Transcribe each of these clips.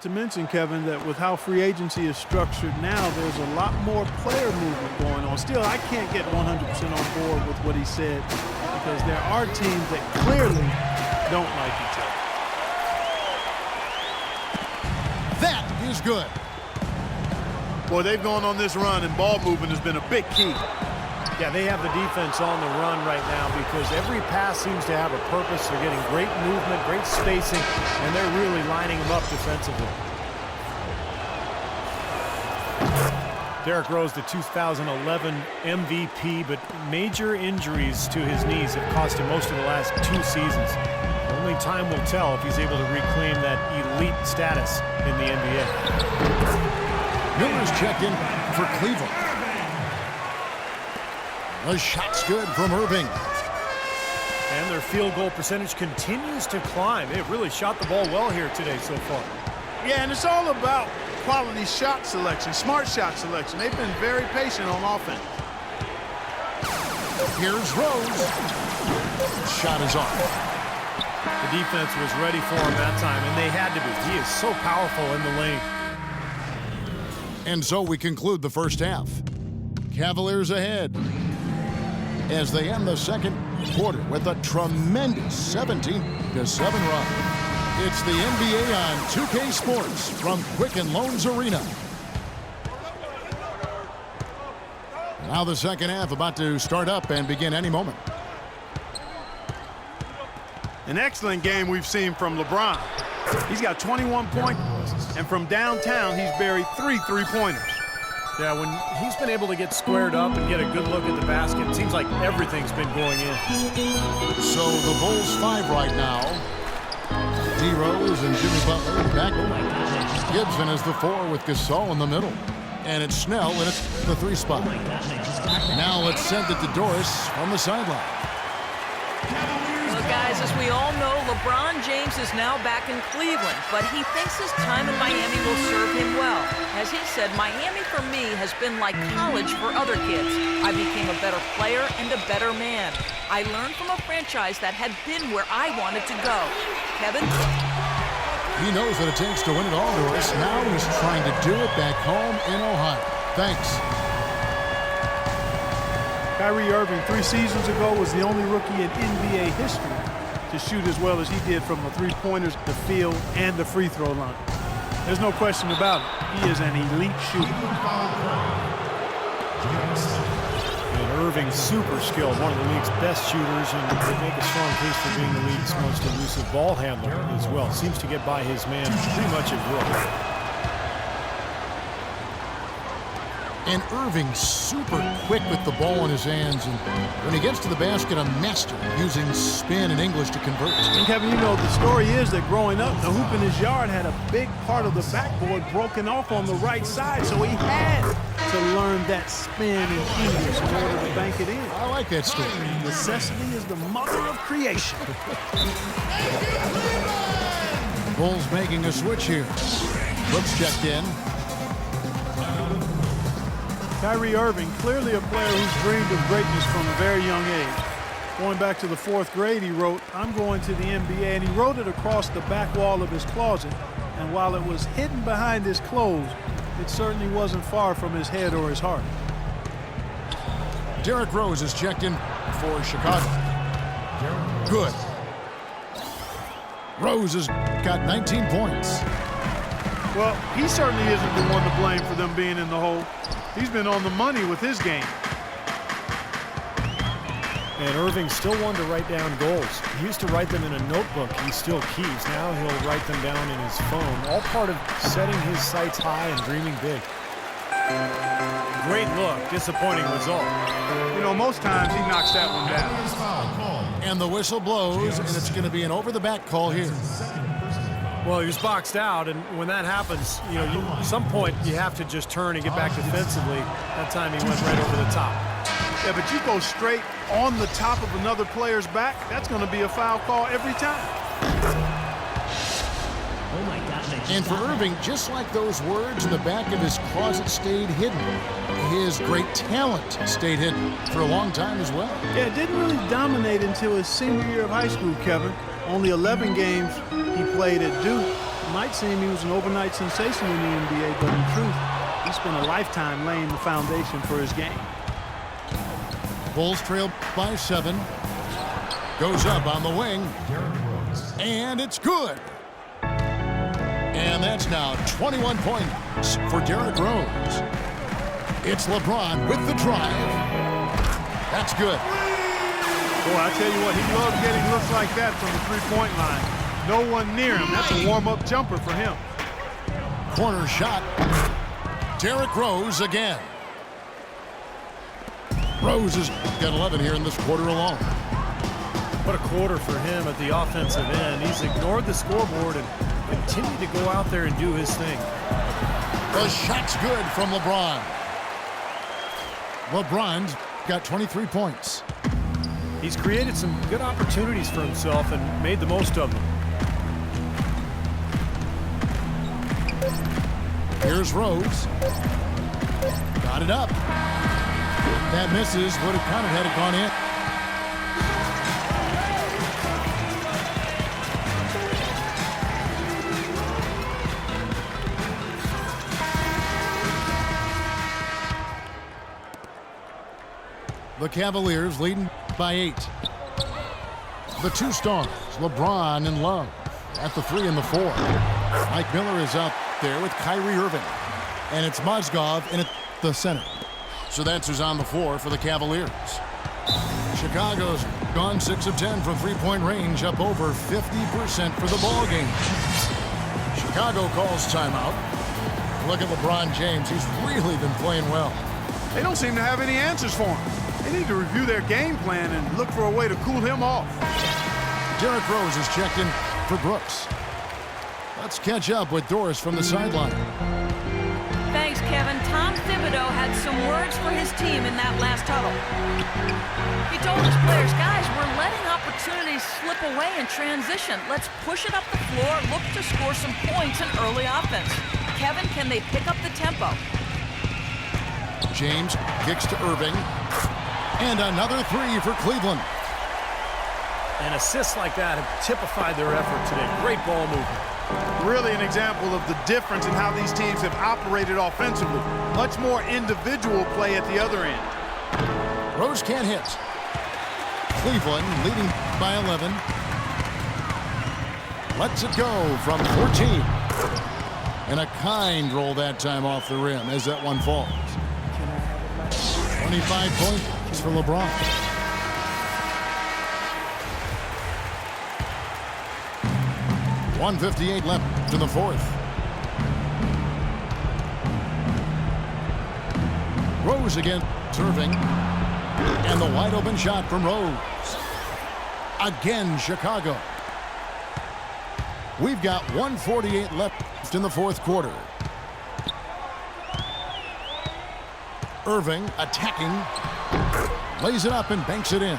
to mention, Kevin, that with how free agency is structured now, there's a lot more player movement going on. Still, I can't get 100% on board with what he said because there are teams that clearly don't like each other. That is good. Boy, they've gone on this run, and ball movement has been a big key. Yeah, they have the defense on the run right now because every pass seems to have a purpose. They're getting great movement, great spacing, and they're really lining them up defensively. Derrick Rose, the 2011 MVP, but major injuries to his knees have cost him most of the last 2 seasons. Only time will tell if he's able to reclaim that elite status in the NBA. Miller's checked in for Cleveland. The shot's good from Irving. And their field goal percentage continues to climb. They've really shot the ball well here today so far. Yeah, and it's all about quality shot selection, smart shot selection. They've been very patient on offense. Here's Rose. Shot is off. The defense was ready for him that time, and they had to be. He is so powerful in the lane. And so we conclude the first half. Cavaliers ahead as they end the second quarter with a tremendous 17-7 run. It's the NBA on 2K Sports from Quicken Loans Arena. Now the second half about to start up and begin any moment. An excellent game we've seen from LeBron. He's got 21 points, and from downtown, he's buried 3 three-pointers. Yeah, when he's been able to get squared up and get a good look at the basket, it seems like everything's been going in. So the Bulls 5 right now. D. Rose and Jimmy Butler back. Gibson is the 4 with Gasol in the middle. And it's Snell in the 3 spot. Now let's send it to Doris from the sideline. Well, guys, as we all know, LeBron James is now back in Cleveland, but he thinks his time in Miami will serve him well. As he said, Miami for me has been like college for other kids. I became a better player and a better man. I learned from a franchise that had been where I wanted to go. Kevin? He knows what it takes to win it all, Doris. Now he's trying to do it back home in Ohio. Thanks. Kyrie Irving 3 seasons ago was the only rookie in NBA history to shoot as well as he did from the three-pointers, the field, and the free throw line. There's no question about it. He is an elite shooter. And Irving, super skilled, one of the league's best shooters, and they make a strong case for being the league's most elusive ball handler as well. Seems to get by his man pretty much at will. And Irving super quick with the ball in his hands. And when he gets to the basket, a master using spin and English to convert. And Kevin, you know, the story is that growing up, the hoop in his yard had a big part of the backboard broken off on the right side, so he had to learn that spin and English in order to bank it in. I like that story. Necessity is the mother of creation. Bulls making a switch here. Brooks checked in. Kyrie Irving, clearly a player who's dreamed of greatness from a very young age. Going back to the 4th grade, he wrote, "I'm going to the NBA," and he wrote it across the back wall of his closet. And while it was hidden behind his clothes, it certainly wasn't far from his head or his heart. Derrick Rose is checked in for Chicago. Good. Rose has got 19 points. Well, he certainly isn't the one to blame for them being in the hole. He's been on the money with his game. And Irving still wanted to write down goals. He used to write them in a notebook. He still keeps. Now he'll write them down in his phone. All part of setting his sights high and dreaming big. Great look. Disappointing result. You know, most times he knocks that one down. And the whistle blows, and it's going to be an over-the-back call here. Well, he was boxed out, and when that happens, you know, at some point you have to just turn and get back defensively. That time he went right over the top. Yeah, but you go straight on the top of another player's back, that's going to be a foul call every time. And for Irving, just like those words in the back of his closet stayed hidden, his great talent stayed hidden for a long time as well. Yeah, it didn't really dominate until his senior year of high school, Kevin. Only 11 games he played at Duke. might seem he was an overnight sensation in the NBA, but in truth, he spent a lifetime laying the foundation for his game. Bulls trail by 7. Goes up on the wing. And it's good. And that's now 21 points for Derrick Rose. It's LeBron with the drive. That's good. Boy, I tell you what, he loves getting looks like that from the three-point line. No one near him. That's a warm-up jumper for him. Corner shot. Derrick Rose again. Rose has got 11 here in this quarter alone. What a quarter for him at the offensive end. He's ignored the scoreboard and continued to go out there and do his thing. The shot's good from LeBron. LeBron's got 23 points. He's created some good opportunities for himself and made the most of them. Here's Rose. Got it up. That misses. Would have counted had it gone in. The Cavaliers leading by 8. The two stars, LeBron and Love, at the 3 and the 4. Mike Miller is out there with Kyrie Irving. And it's Mozgov in at the center. So that's who's on the floor for the Cavaliers. Chicago's gone 6 of 10 from three-point range, up over 50% for the ball game. Chicago calls timeout. Look at LeBron James. He's really been playing well. They don't seem to have any answers for him. They need to review their game plan and look for a way to cool him off. Derrick Rose is checked in for Brooks. Let's catch up with Doris from the sideline. Thanks, Kevin. Tom Thibodeau had some words for his team in that last huddle. He told his players, guys, we're letting opportunities slip away in transition. Let's push it up the floor, look to score some points in early offense. Kevin, can they pick up the tempo? James kicks to Irving. And another 3 for Cleveland. And assists like that have typified their effort today. Great ball movement. Really an example of the difference in how these teams have operated offensively. Much more individual play at the other end. Rose can't hit. Cleveland leading by 11. Lets it go from 14. And a kind roll that time off the rim as that one falls. 25 points for LeBron. .158 left in the fourth. Rose again serving. And the wide open shot from Rose. Again, Chicago. We've got 1:48 left in the fourth quarter. Irving attacking. Lays it up and banks it in.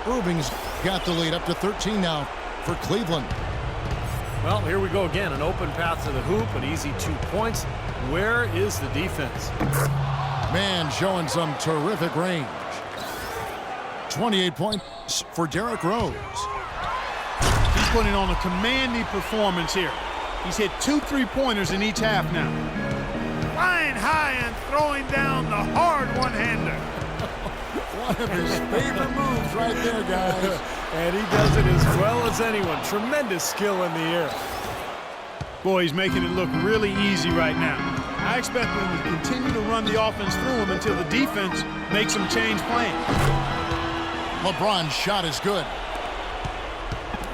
Irving's got the lead up to 13 now for Cleveland. Well, here we go again. An open path to the hoop, an easy 2 points. Where is the defense? Man showing some terrific range. 28 points for Derrick Rose. He's putting on a commanding performance here. He's hit 2 3-pointers in each half now. Flying high and throwing down the hard one-hander. One of his favorite moves right there, guys. And he does it as well as anyone. Tremendous skill in the air. Boy, he's making it look really easy right now. I expect them to continue to run the offense through him until the defense makes them change plans. LeBron's shot is good.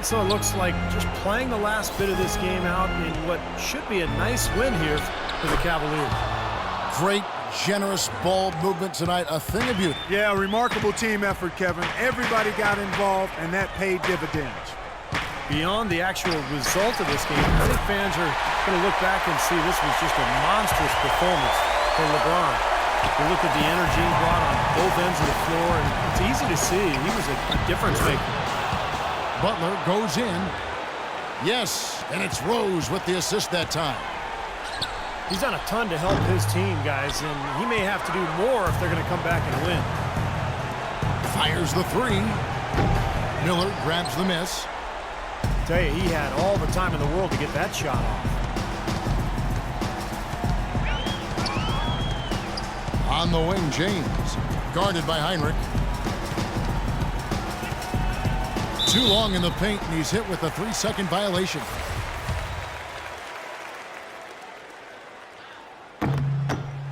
So it looks like just playing the last bit of this game out in what should be a nice win here for the Cavaliers. Great, generous ball movement tonight. A thing of beauty. Yeah, a remarkable team effort, Kevin. Everybody got involved, and that paid dividends. Beyond the actual result of this game, I think fans are going to look back and see this was just a monstrous performance for LeBron. You look at the energy he brought on both ends of the floor, and it's easy to see he was a difference maker. Butler goes in. Yes, and it's Rose with the assist that time. He's done a ton to help his team, guys, and he may have to do more if they're going to come back and win. Fires the 3. Miller grabs the miss. Tell you, he had all the time in the world to get that shot off. On the wing, James. Guarded by Heinrich. Too long in the paint, and he's hit with a 3-second violation.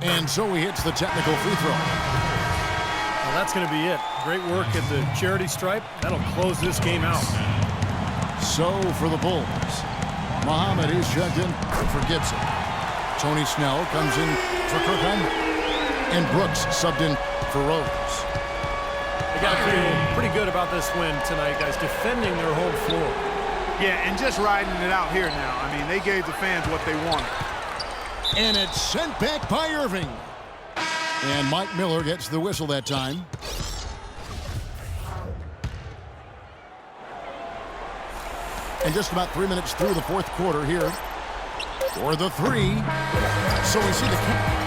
And so he hits the technical free throw. Well, that's going to be it. Great work at the charity stripe. That'll close this game out. So for the Bulls, Muhammad is checked in for Gibson. Tony Snell comes in for Kirkland. And Brooks subbed in for Rose. They got to feel pretty good about this win tonight, guys, defending their home floor. Yeah, and just riding it out here now. I mean, they gave the fans what they wanted. And it's sent back by Irving. And Mike Miller gets the whistle that time. And just about 3 minutes through the fourth quarter here for the three. So we see the